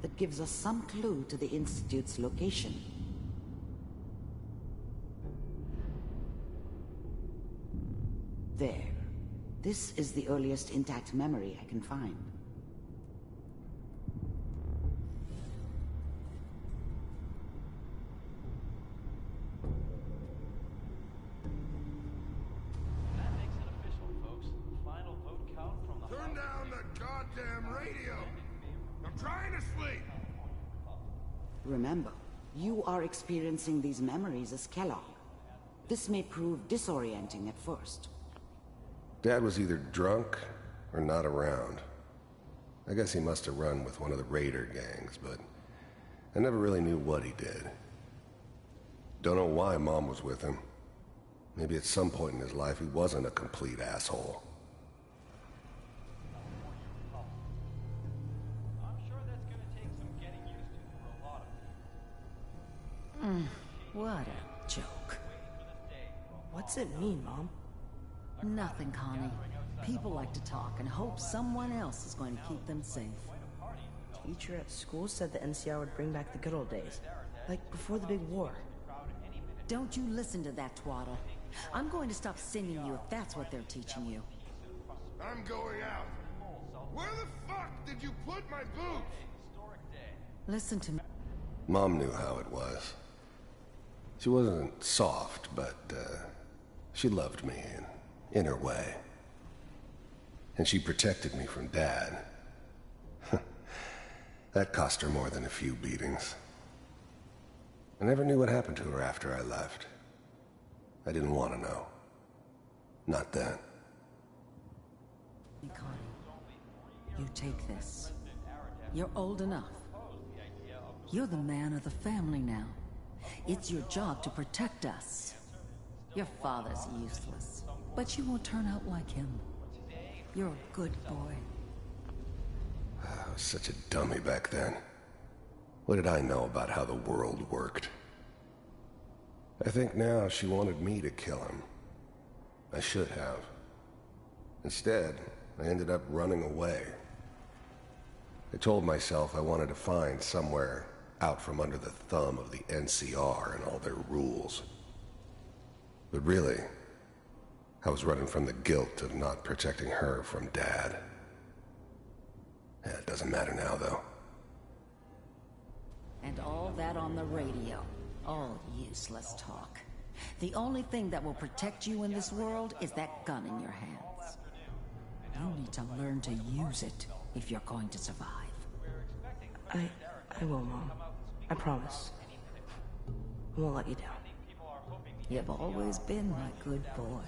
that gives us some clue to the Institute's location. There. This is the earliest intact memory I can find. That makes it official, folks. Final vote count from the... Turn down the goddamn radio! I'm trying to sleep! Remember, you are experiencing these memories as Kellogg. This may prove disorienting at first. Dad was either drunk or not around. I guess he must have run with one of the raider gangs, but I never really knew what he did. Don't know why Mom was with him. Maybe at some point in his life he wasn't a complete asshole. I'm sure that's gonna take some getting used to for a lot of people. What a joke. What's it mean, Mom? Nothing, Connie. People like to talk and hope someone else is going to keep them safe. Teacher at school said the NCR would bring back the good old days. Like before the big war. Don't you listen to that twaddle. I'm going to stop singing you if that's what they're teaching you. I'm going out. Where the fuck did you put my boots? Listen to me. Mom knew how it was. She wasn't soft, but she loved me in her way. And she protected me from Dad. That cost her more than a few beatings. I never knew what happened to her after I left. I didn't want to know. Not then. Connie, you take this. You're old enough. You're the man of the family now. It's your job to protect us. Your father's useless, but you won't turn out like him. You're a good boy. I was such a dummy back then. What did I know about how the world worked? I think now she wanted me to kill him. I should have. Instead, I ended up running away. I told myself I wanted to find somewhere out from under the thumb of the NCR and all their rules. But really, I was running from the guilt of not protecting her from Dad. Yeah, it doesn't matter now, though. And all that on the radio. All useless talk. The only thing that will protect you in this world is that gun in your hands. You need to learn to use it if you're going to survive. I will, Mom. I promise. I won't let you down. You've always been my good boy.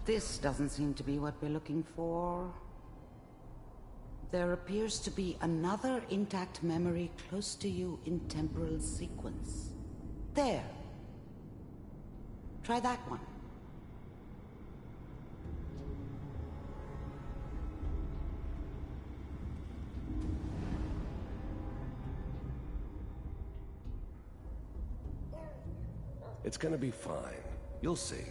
This doesn't seem to be what we're looking for. There appears to be another intact memory close to you in temporal sequence. There. Try that one. It's gonna be fine. You'll see.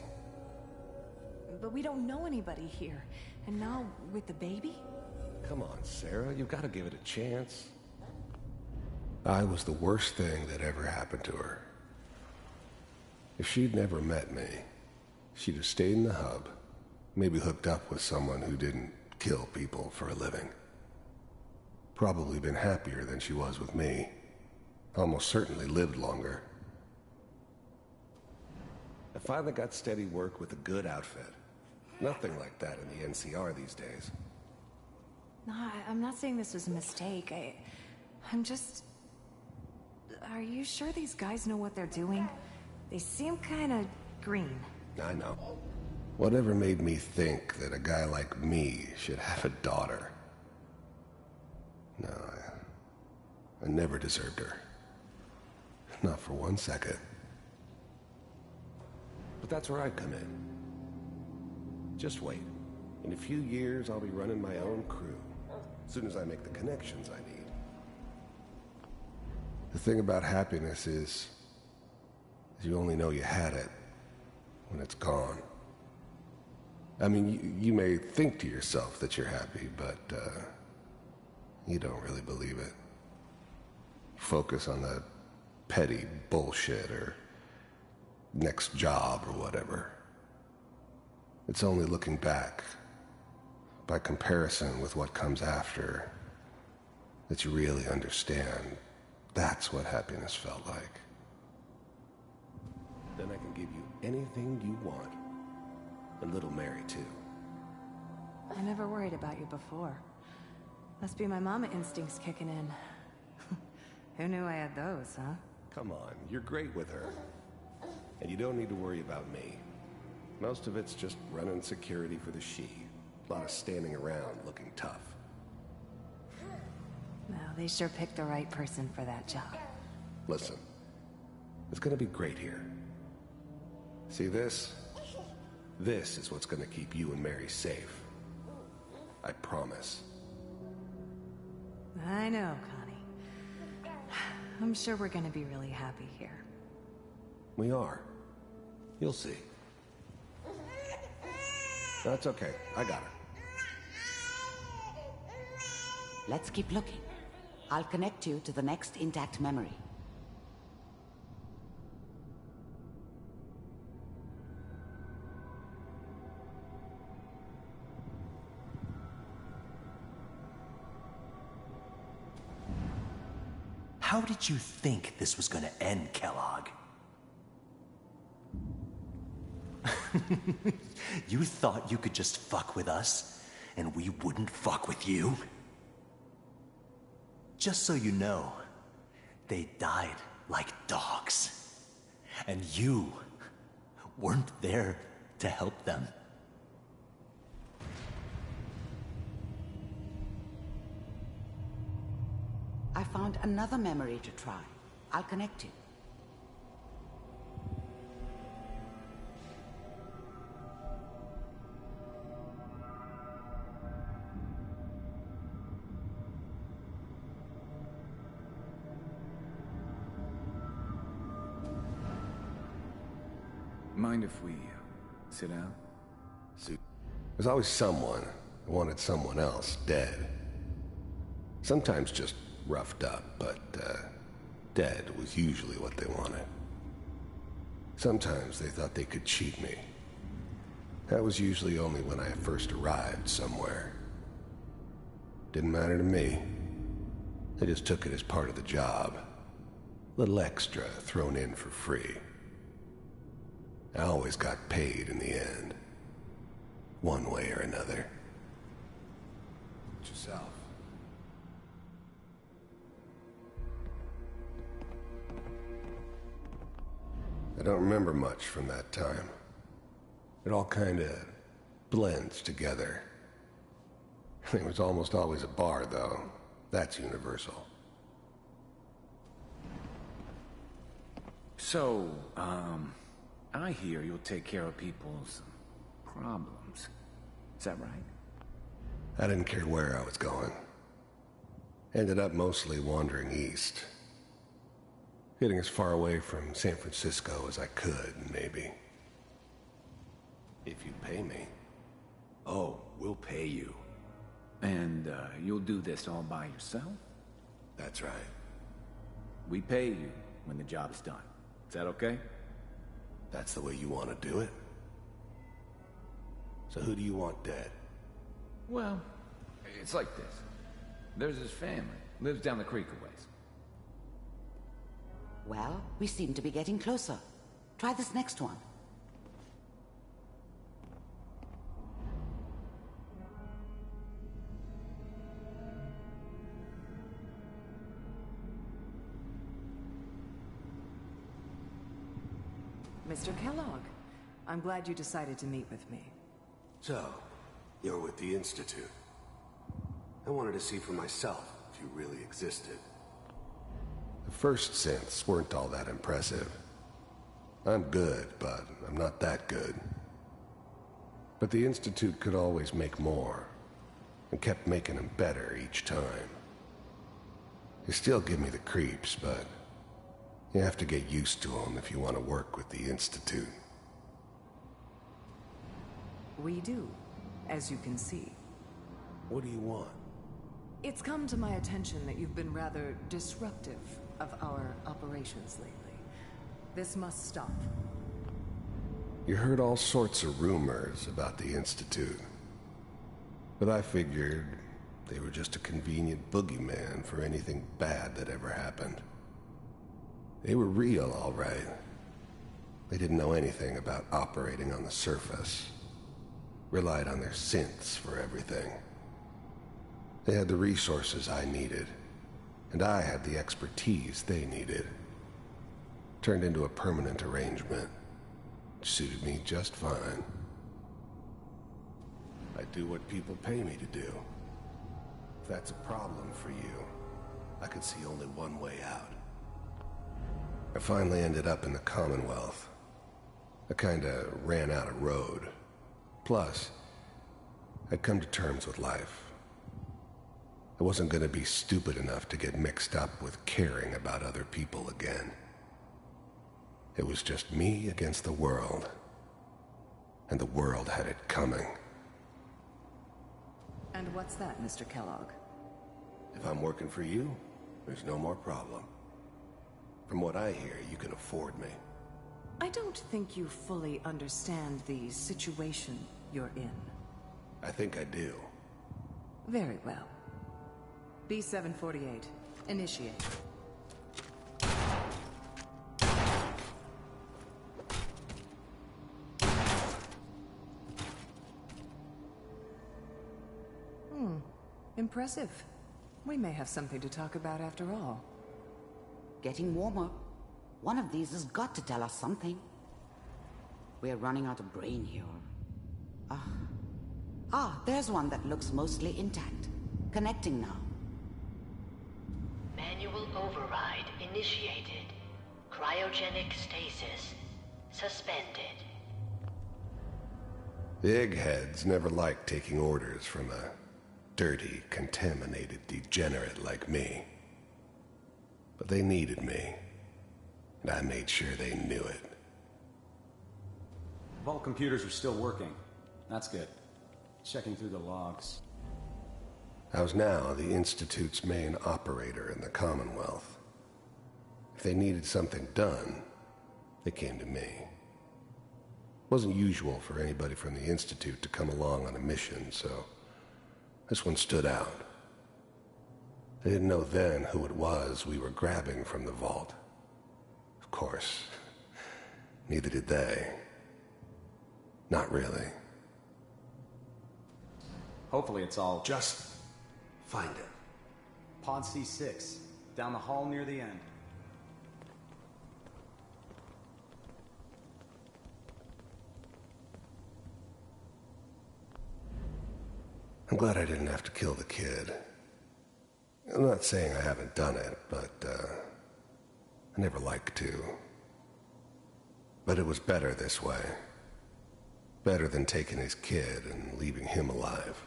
But we don't know anybody here. And now, with the baby? Come on, Sarah. You've got to give it a chance. I was the worst thing that ever happened to her. If she'd never met me, she'd have stayed in the hub, maybe hooked up with someone who didn't kill people for a living. Probably been happier than she was with me. Almost certainly lived longer. I finally got steady work with a good outfit. Nothing like that in the NCR these days. No, I'm not saying this was a mistake. I'm just... Are you sure these guys know what they're doing? They seem kinda green. I know. Whatever made me think that a guy like me should have a daughter? No, I never deserved her. Not for 1 second. But that's where I come in. Just wait. In a few years, I'll be running my own crew. As soon as I make the connections I need. The thing about happiness is you only know you had it when it's gone. I mean, you may think to yourself that you're happy, but you don't really believe it. focus on the petty bullshit or next job or whatever. It's only looking back, by comparison with what comes after, that you really understand that's what happiness felt like. Then I can give you anything you want. And little Mary, too. I never worried about you before. Must be my mama instincts kicking in. Who knew I had those, huh? Come on, you're great with her. And you don't need to worry about me. Most of it's just running security for the she. A lot of standing around looking tough. Well, they sure picked the right person for that job. Listen, it's gonna be great here. See this? This is what's gonna keep you and Mary safe. I promise. I know, Connie. I'm sure we're gonna be really happy here. We are. You'll see. That's okay. I got her. Let's keep looking. I'll connect you to the next intact memory. How did you think this was gonna end, Kellogg? You thought you could just fuck with us, and we wouldn't fuck with you? Just so you know, they died like dogs. And you weren't there to help them. I found another memory to try. I'll connect you. Mind if we sit down? There's always someone who wanted someone else dead. Sometimes just roughed up, but dead was usually what they wanted. Sometimes they thought they could cheat me. That was usually only when I first arrived somewhere. Didn't matter to me. They just took it as part of the job. Little extra thrown in for free. I always got paid in the end. One way or another. Yourself. I don't remember much from that time. It all kinda blends together. There was almost always a bar, though. That's universal. So, I hear you'll take care of people's problems. Is that right? I didn't care where I was going. Ended up mostly wandering east. Getting as far away from San Francisco as I could, maybe. If you pay me. Oh, we'll pay you. And, you'll do this all by yourself? That's right. We pay you when the job's done. Is that okay? That's the way you want to do it? So who do you want dead? Well, it's like this. There's his family. Lives down the creek a ways. Well, we seem to be getting closer. Try this next one. Mr. Kellogg, I'm glad you decided to meet with me. So, you're with the Institute. I wanted to see for myself if you really existed. The first synths weren't all that impressive. I'm good, but I'm not that good. But the Institute could always make more, and kept making them better each time. They still give me the creeps, but you have to get used to them if you want to work with the Institute. We do, as you can see. What do you want? It's come to my attention that you've been rather disruptive of our operations lately. This must stop. You heard all sorts of rumors about the Institute. But I figured they were just a convenient boogeyman for anything bad that ever happened. They were real, all right. They didn't know anything about operating on the surface. Relied on their synths for everything. They had the resources I needed, and I had the expertise they needed. Turned into a permanent arrangement. Suited me just fine. I do what people pay me to do. If that's a problem for you, I could see only one way out. I finally ended up in the Commonwealth. I kinda ran out of road. Plus, I'd come to terms with life. I wasn't gonna be stupid enough to get mixed up with caring about other people again. It was just me against the world. And the world had it coming. And what's that, Mr. Kellogg? If I'm working for you, there's no more problem. From what I hear, you can afford me. I don't think you fully understand the situation you're in. I think I do. Very well. B-748, initiate. Impressive. We may have something to talk about after all. Getting warmer. One of these has got to tell us something. We're running out of brain here. There's one that looks mostly intact. Connecting now. Manual override initiated. Cryogenic stasis suspended. The eggheads never liked taking orders from a dirty, contaminated degenerate like me. But they needed me, and I made sure they knew it. Vault computers are still working. That's good. Checking through the logs. I was now the Institute's main operator in the Commonwealth. If they needed something done, they came to me. It wasn't usual for anybody from the Institute to come along on a mission, so this one stood out. I didn't know then who it was we were grabbing from the vault. Of course, neither did they. Not really. Hopefully it's all... Just find it. Pod C6, down the hall near the end. I'm glad I didn't have to kill the kid. I'm not saying I haven't done it, but, I never liked to. But it was better this way. Better than taking his kid and leaving him alive.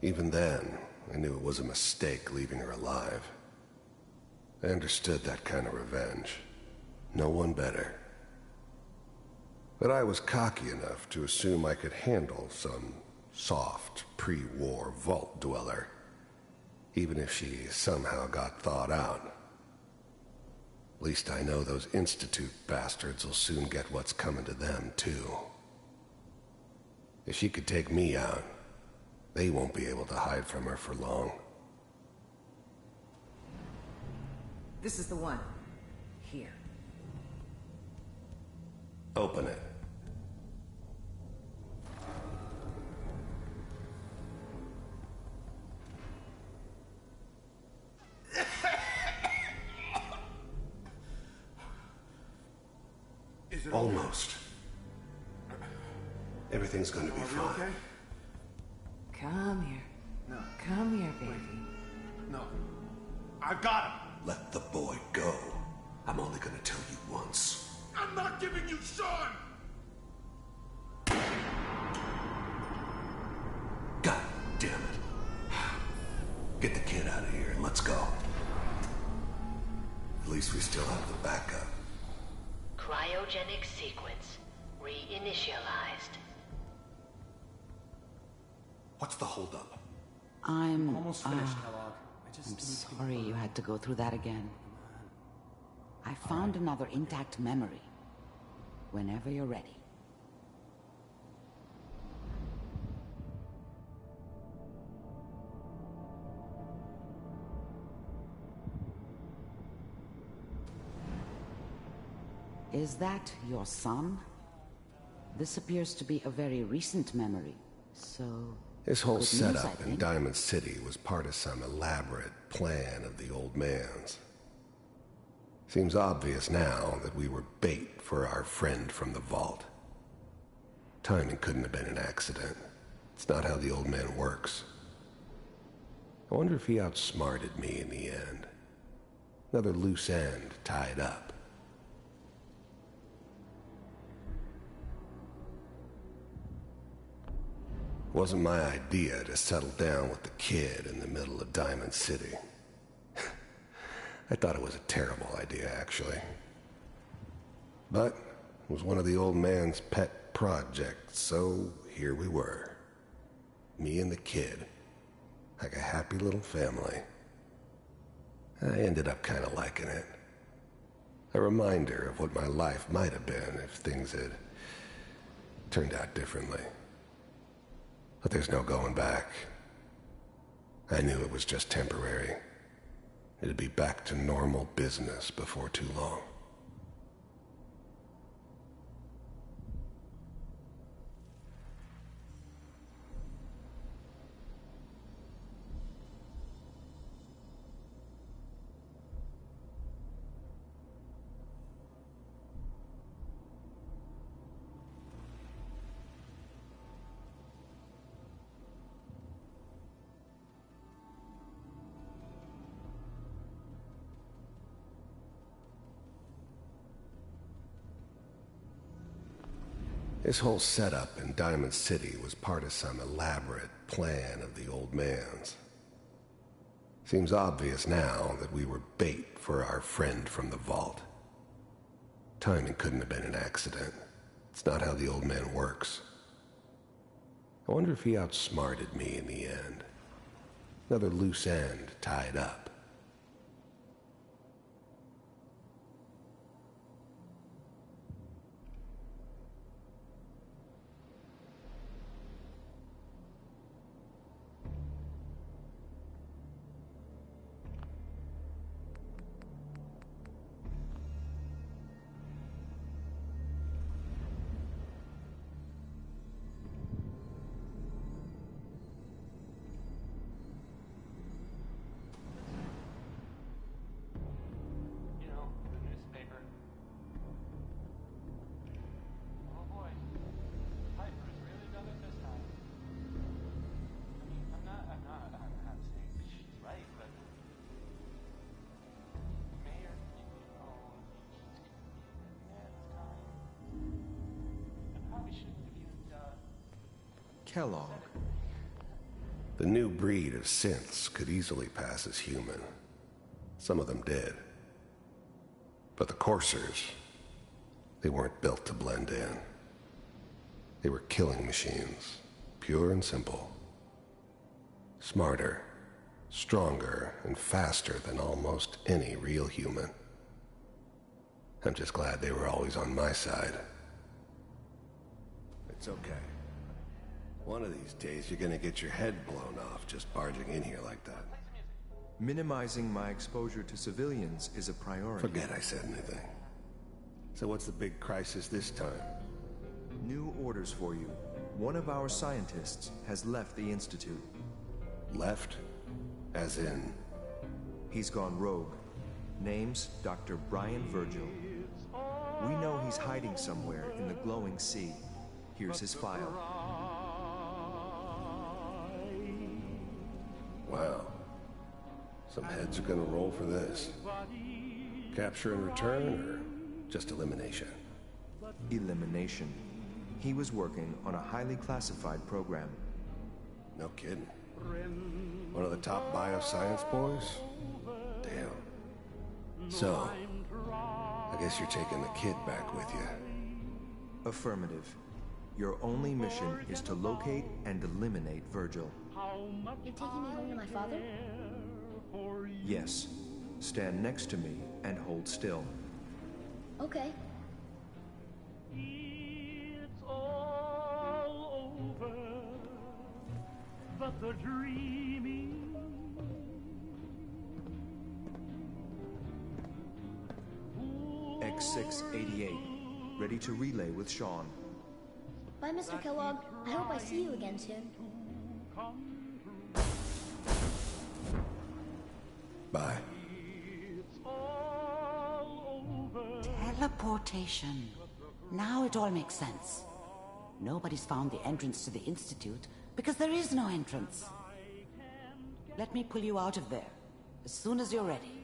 Even then, I knew it was a mistake leaving her alive. I understood that kind of revenge. No one better. But I was cocky enough to assume I could handle some soft, pre-war vault dweller, even if she somehow got thawed out. At least I know those Institute bastards will soon get what's coming to them, too. If she could take me out, they won't be able to hide from her for long. This is the one. Here. Open it. Is it Almost. Everything's going to be fine. okay? Come here. No. Come here, baby. No. I got him. Let the boy go. I'm only going to tell you once. I'm not giving you Sean! God damn it. Get the kid out of here and let's go. At least we still have the backup. Cryo Cryogenic sequence reinitialized. What's the holdup? I'm Almost finished, Kellogg. I'm sorry you had to go through that again. I found another intact memory. Whenever you're ready. Is that your son? This appears to be a very recent memory, so... This whole good news, setup I in think. Diamond City was part of some elaborate plan of the old man's. Seems obvious now that we were bait for our friend from the vault. Timing couldn't have been an accident. It's not how the old man works. I wonder if he outsmarted me in the end. Another loose end tied up. Wasn't my idea to settle down with the kid in the middle of Diamond City. I thought it was a terrible idea, actually. But it was one of the old man's pet projects, so here we were. Me and the kid. Like a happy little family. I ended up kind of liking it. A reminder of what my life might have been if things had turned out differently. But there's no going back. I knew it was just temporary. It'd be back to normal business before too long. This whole setup in Diamond City was part of some elaborate plan of the old man's. Seems obvious now that we were bait for our friend from the vault. Timing couldn't have been an accident. It's not how the old man works. I wonder if he outsmarted me in the end. Another loose end tied up. You know, the newspaper. Oh boy. Piper's really done it this time. I mean, I'm not saying she's right, but Mayor, she's I probably shouldn't have even done. Kellogg. The new breed of synths could easily pass as human. Some of them did. But the coursers, they weren't built to blend in. They were killing machines, pure and simple. Smarter, stronger, and faster than almost any real human. I'm just glad they were always on my side. It's okay. One of these days you're gonna get your head blown off just barging in here like that. Minimizing my exposure to civilians is a priority. Forget I said anything. So what's the big crisis this time? New orders for you. One of our scientists has left the Institute. Left? As in? He's gone rogue. Name's Dr. Brian Virgil. We know he's hiding somewhere in the glowing sea. Here's his file. Wow. Some heads are gonna roll for this. Capture and return, or just elimination? Elimination. He was working on a highly classified program. No kidding. One of the top bioscience boys? Damn. So, I guess you're taking the kid back with you. Affirmative. Your only mission is to locate and eliminate Virgil. You're taking me home to my father? Yes. Stand next to me and hold still. Okay. It's all over, but the dreaming. X688, ready to relay with Sean. Bye, Mr. Kellogg. I hope I see you again soon. Bye. Teleportation. Now it all makes sense. Nobody's found the entrance to the Institute because there is no entrance. Let me pull you out of there as soon as you're ready.